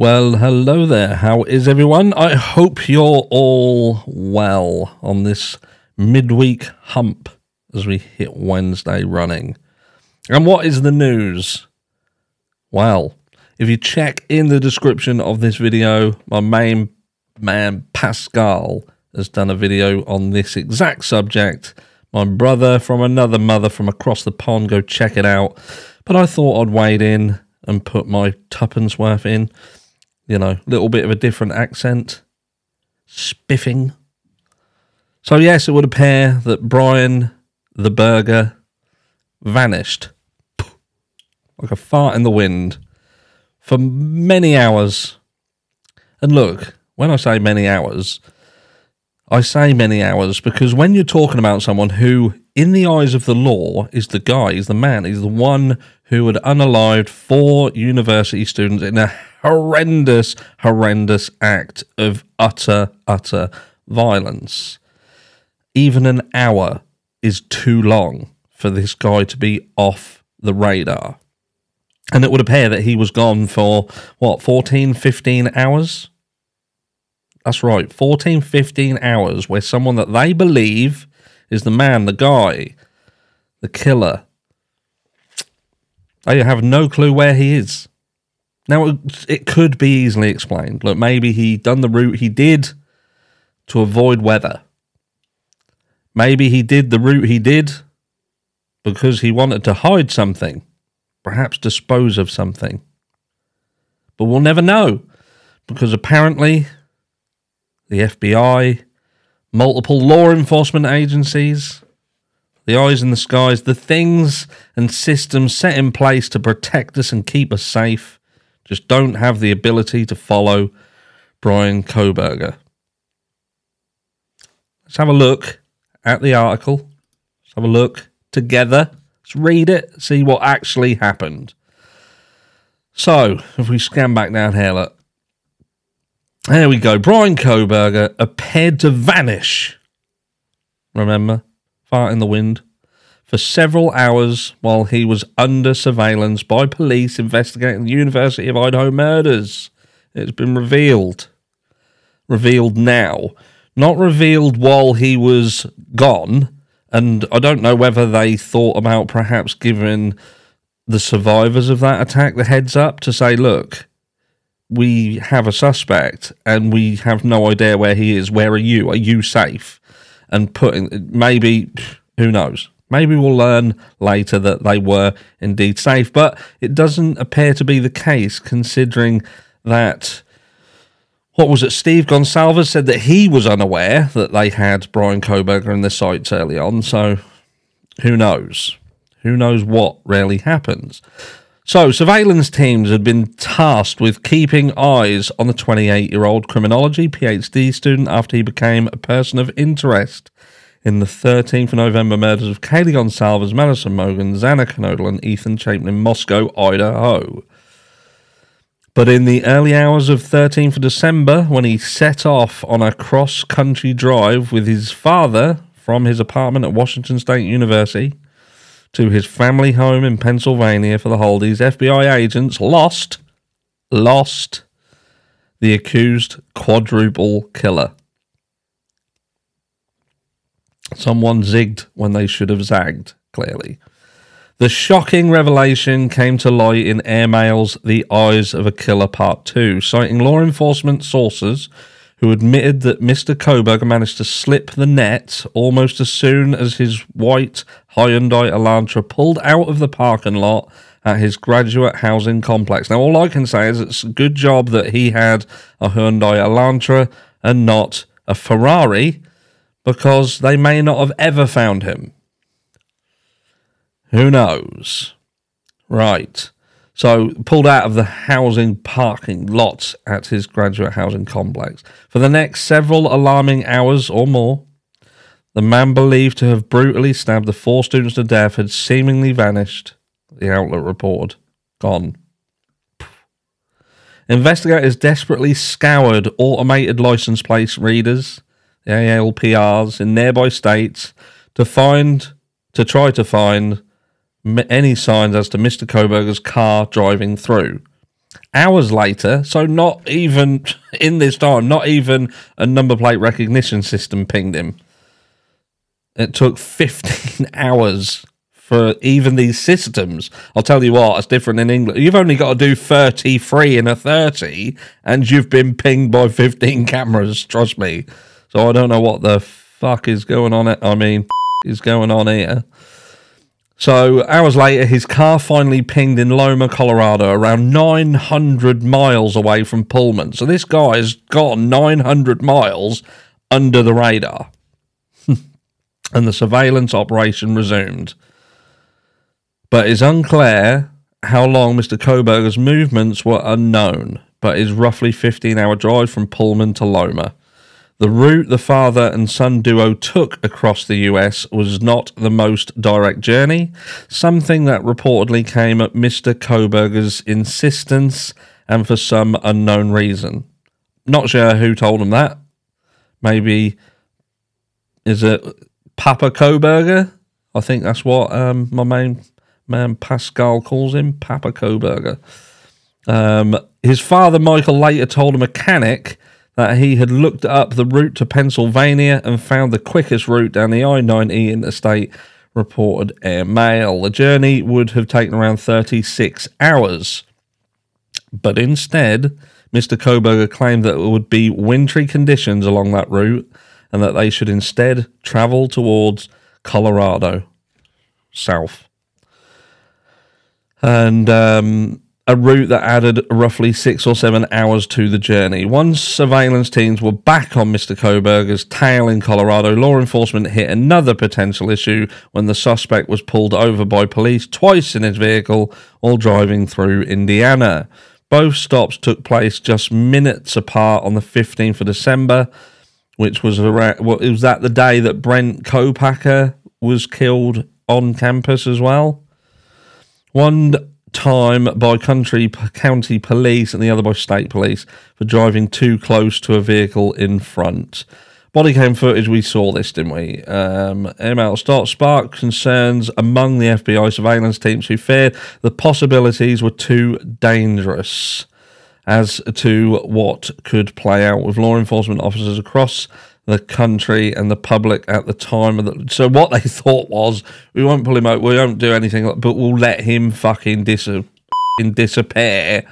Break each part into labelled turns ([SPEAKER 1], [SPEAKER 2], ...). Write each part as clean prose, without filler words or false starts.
[SPEAKER 1] Well, hello there. How is everyone? I hope you're all well on this midweek hump as we hit Wednesday running. And what is the news? Well, if you check in the description of this video, my main man Pascal has done a video on this exact subject. My brother from another mother from across the pond, go check it out. But I thought I'd wade in and put my tuppence worth in. You know, little bit of a different accent. Spiffing. So yes, it would appear that Bryan the burger vanished. Like a fart in the wind. For many hours. And look, when I say many hours, I say many hours because when you're talking about someone who, in the eyes of the law, is the guy, is the man, is the one who had unalived 4 university students in a horrendous act of utter violence. Even an hour is too long for this guy to be off the radar. And it would appear that he was gone for, 14, 15 hours? That's right, 14, 15 hours where someone that they believe is the man, the guy, the killer, they have no clue where he is. Now, it could be easily explained. Look, maybe he done the route he did to avoid weather. Maybe he did the route he did because he wanted to hide something, perhaps dispose of something. But we'll never know because apparently the FBI, multiple law enforcement agencies, the eyes in the skies, the things and systems set in place to protect us and keep us safe just don't have the ability to follow Bryan Kohberger. Let's have a look at the article. Let's have a look together. Let's read it, see what actually happened. So, if we scan back down here, look. There we go. Bryan Kohberger appeared to vanish. Remember? Fart in the wind. For several hours while he was under surveillance by police investigating the University of Idaho murders. It's been revealed. Revealed now. Not revealed while he was gone. And I don't know whether they thought about perhaps giving the survivors of that attack the heads up to say, look, we have a suspect and we have no idea where he is. Where are you? Are you safe? And putting, maybe, who knows? Maybe we'll learn later that they were indeed safe, but it doesn't appear to be the case considering that, what was it, Steve Gonsalves said that he was unaware that they had Bryan Kohberger in their sights early on, so who knows? Who knows what really happens? So, surveillance teams had been tasked with keeping eyes on the 28-year-old criminology PhD student after he became a person of interest in the 13th of November murders of Kaylee Gonsalves, Madison Mogan, Xana Knodel, and Ethan Chapin in Moscow, Idaho. But in the early hours of 13th of December, when he set off on a cross-country drive with his father from his apartment at Washington State University to his family home in Pennsylvania for the holidays, FBI agents lost the accused quadruple killer. Someone zigged when they should have zagged, clearly. The shocking revelation came to light in Airmail's The Eyes of a Killer Part 2, citing law enforcement sources who admitted that Mr. Kohberger managed to slip the net almost as soon as his white Hyundai Elantra pulled out of the parking lot at his graduate housing complex. Now, all I can say is it's a good job that he had a Hyundai Elantra and not a Ferrari, because they may not have ever found him. Who knows? Right. So, pulled out of the housing parking lot at his graduate housing complex. For the next several alarming hours or more, the man believed to have brutally stabbed the 4 students to death had seemingly vanished, the outlet reported. Gone. Investigators desperately scoured automated license plate readers, the ALPRs, in nearby states to try to find any signs as to Mr. Kohberger's car driving through. Hours later, so not even in this time, not even a number plate recognition system pinged him. It took 15 hours for even these systems. I'll tell you what, it's different in England. You've only got to do 33 in a 30, and you've been pinged by 15 cameras, trust me. So I don't know what the fuck is going on. Is going on here. So hours later, his car finally pinged in Loma, Colorado, around 900 miles away from Pullman. So this guy has gone 900 miles under the radar. And the surveillance operation resumed. But it's unclear how long Mr. Kohberger's movements were unknown, but his roughly 15-hour drive from Pullman to Loma. The route the father and son duo took across the US was not the most direct journey, something that reportedly came at Mr. Kohberger's insistence and for some unknown reason. Not sure who told him that. Maybe, is it Papa Kohberger? I think that's what my main man Pascal calls him, Papa Kohberger. His father, Michael, later told a mechanic that he had looked up the route to Pennsylvania and found the quickest route down the I-90 interstate, reported Air Mail. The journey would have taken around 36 hours. But instead, Mr. Kohberger claimed that it would be wintry conditions along that route and that they should instead travel towards Colorado, south. And a route that added roughly 6 or 7 hours to the journey. Once surveillance teams were back on Mr. Kohberger's tail in Colorado, law enforcement hit another potential issue when the suspect was pulled over by police twice in his vehicle while driving through Indiana. Both stops took place just minutes apart on the 15th of December, which was around, well, it was that the day that Bryan Kohberger was killed on campus as well. One time by county police and the other by state police for driving too close to a vehicle in front. Body cam footage, we saw this, didn't we? ML sparked concerns among the FBI surveillance teams who feared the possibilities were too dangerous as to what could play out with law enforcement officers across the country and the public at the time. So what they thought was, we won't pull him out, we won't do anything, but we'll let him fucking disappear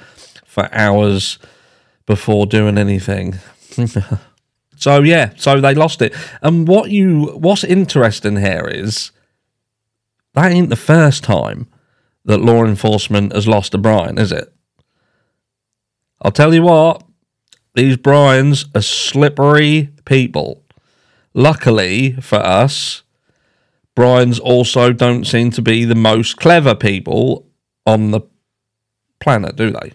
[SPEAKER 1] for hours before doing anything. So yeah, so they lost it. And what's interesting here is, that ain't the first time that law enforcement has lost a Bryan, is it? I'll tell you what, these Bryans are slippery people. Luckily for us, Bryans also don't seem to be the most clever people on the planet, do they?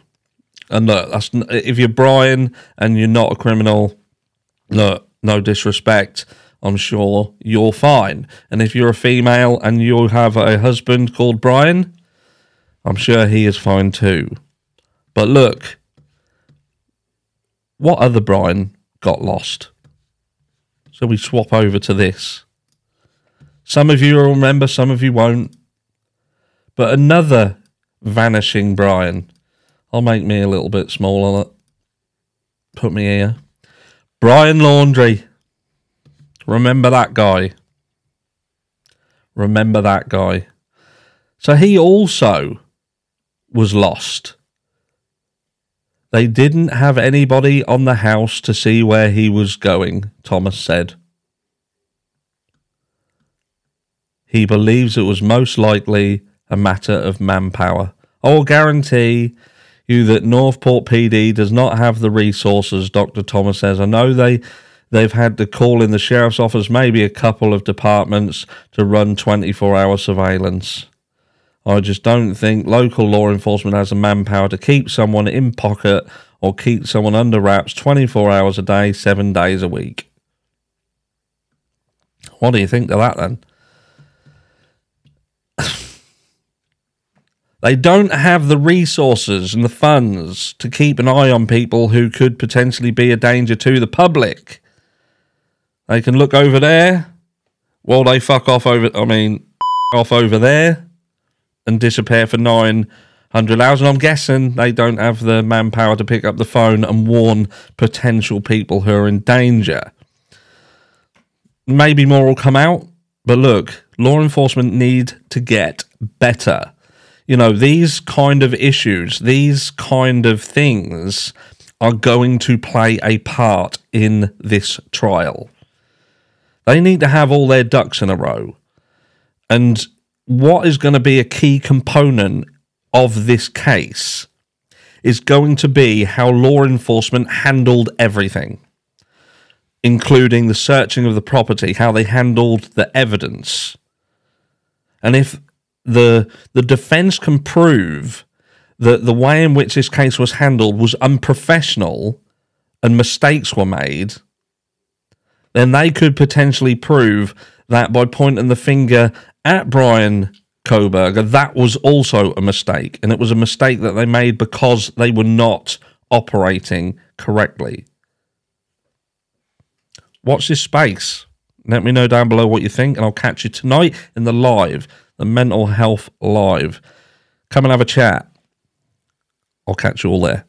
[SPEAKER 1] And look, if you're Bryan and you're not a criminal, look, no disrespect, I'm sure you're fine. And if you're a female and you have a husband called Bryan, I'm sure he is fine too. But look, what other Bryan got lost? So we swap over to this. Some of you will remember, some of you won't. But another vanishing Bryan. I'll make me a little bit smaller. Put me here. Bryan Laundrie. Remember that guy. Remember that guy. So he also was lost. They didn't have anybody on the house to see where he was going, Thomas said. He believes it was most likely a matter of manpower. I will guarantee you that Northport PD does not have the resources, Dr. Thomas says. I know they've had to call in the sheriff's office, maybe a couple of departments, to run 24-hour surveillance. I just don't think local law enforcement has the manpower to keep someone in pocket or keep someone under wraps 24 hours a day, 7 days a week. What do you think of that then? They don't have the resources and the funds to keep an eye on people who could potentially be a danger to the public. They can look over there while they off over there and disappear for 900 100 hours, and I'm guessing they don't have the manpower to pick up the phone and warn potential people who are in danger. Maybe more will come out, but look, law enforcement need to get better. You know, these kind of issues, these kind of things are going to play a part in this trial. They need to have all their ducks in a row. And what is going to be a key component of this case is going to be how law enforcement handled everything, including the searching of the property, how they handled the evidence. And if the defense can prove that the way in which this case was handled was unprofessional and mistakes were made, then they could potentially prove that by pointing the finger at Bryan Kohberger, that was also a mistake. And it was a mistake that they made because they were not operating correctly. Watch this space. Let me know down below what you think, and I'll catch you tonight in the live, the Mental Health Live. Come and have a chat. I'll catch you all there.